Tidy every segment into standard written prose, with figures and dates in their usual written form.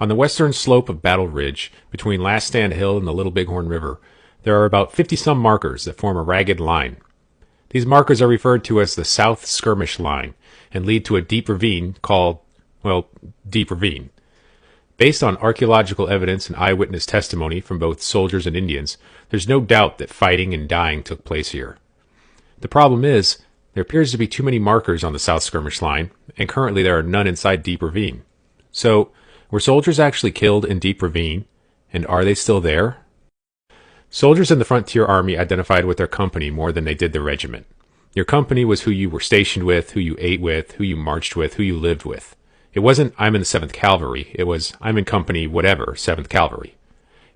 On the western slope of Battle Ridge, between Last Stand Hill and the Little Bighorn River, there are about 50-some markers that form a ragged line. These markers are referred to as the South Skirmish Line and lead to a deep ravine called, Deep Ravine. Based on archaeological evidence and eyewitness testimony from both soldiers and Indians, there's no doubt that fighting and dying took place here. The problem is, there appears to be too many markers on the South Skirmish Line, and currently there are none inside Deep Ravine. So, were soldiers actually killed in Deep Ravine, and are they still there? Soldiers in the Frontier Army identified with their company more than they did their regiment. Your company was who you were stationed with, who you ate with, who you marched with, who you lived with. It wasn't, I'm in the 7th Cavalry. It was, I'm in company whatever, 7th Cavalry.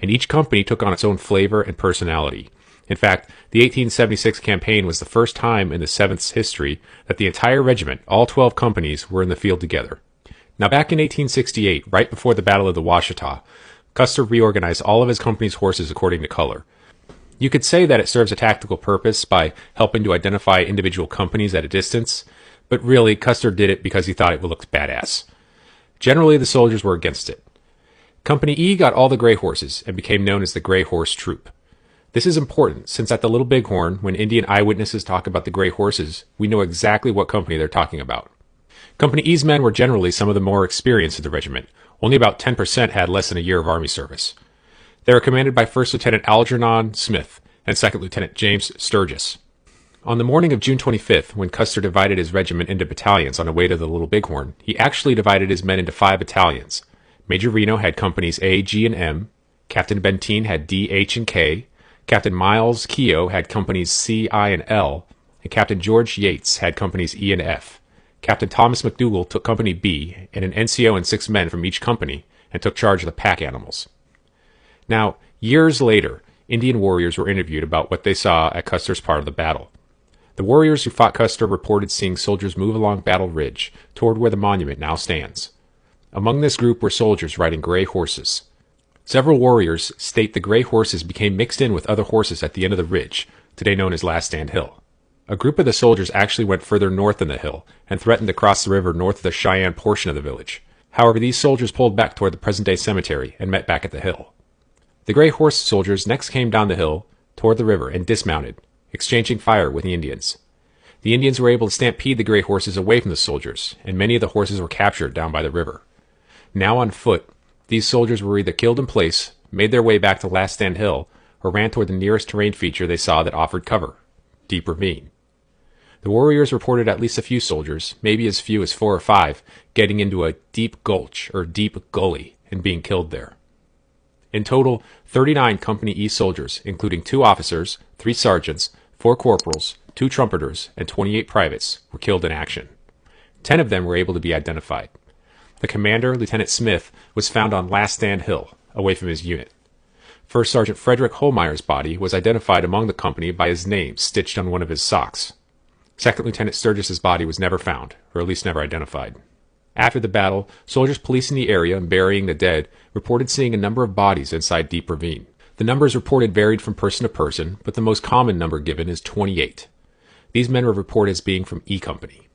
And each company took on its own flavor and personality. In fact, the 1876 campaign was the first time in the 7th's history that the entire regiment, all 12 companies, were in the field together. Now back in 1868, right before the Battle of the Washita, Custer reorganized all of his company's horses according to color. You could say that it serves a tactical purpose by helping to identify individual companies at a distance, but really, Custer did it because he thought it would look badass. Generally, the soldiers were against it. Company E got all the gray horses and became known as the Gray Horse Troop. This is important, since at the Little Bighorn, when Indian eyewitnesses talk about the gray horses, we know exactly what company they're talking about. Company E's men were generally some of the more experienced of the regiment. Only about 10% had less than a year of Army service. They were commanded by First Lieutenant Algernon Smith and Second Lieutenant James Sturgis. On the morning of June 25th, when Custer divided his regiment into battalions on the way to the Little Bighorn, he actually divided his men into 5 battalions. Major Reno had companies A, G, and M. Captain Benteen had D, H, and K. Captain Miles Keogh had companies C, I, and L. And Captain George Yates had companies E and F. Captain Thomas McDougall took Company B and an NCO and 6 men from each company and took charge of the pack animals. Now, years later, Indian warriors were interviewed about what they saw at Custer's part of the battle. The warriors who fought Custer reported seeing soldiers move along Battle Ridge toward where the monument now stands. Among this group were soldiers riding gray horses. Several warriors state the gray horses became mixed in with other horses at the end of the ridge, today known as Last Stand Hill. A group of the soldiers actually went further north in the hill and threatened to cross the river north of the Cheyenne portion of the village. However, these soldiers pulled back toward the present-day cemetery and met back at the hill. The gray horse soldiers next came down the hill toward the river and dismounted, exchanging fire with the Indians. The Indians were able to stampede the gray horses away from the soldiers, and many of the horses were captured down by the river. Now on foot, these soldiers were either killed in place, made their way back to Last Stand Hill, or ran toward the nearest terrain feature they saw that offered cover, Deep Ravine. The warriors reported at least a few soldiers, maybe as few as 4 or 5, getting into a deep gulch or deep gully and being killed there. In total, 39 Company E soldiers, including 2 officers, 3 sergeants, 4 corporals, 2 trumpeters, and 28 privates, were killed in action. 10 of them were able to be identified. The commander, Lieutenant Smith, was found on Last Stand Hill, away from his unit. First Sergeant Frederick Holmeyer's body was identified among the company by his name stitched on one of his socks. Second Lieutenant Sturgis's body was never found, or at least never identified. After the battle, soldiers policing the area and burying the dead reported seeing a number of bodies inside Deep Ravine. The numbers reported varied from person to person, but the most common number given is 28. These men were reported as being from E Company.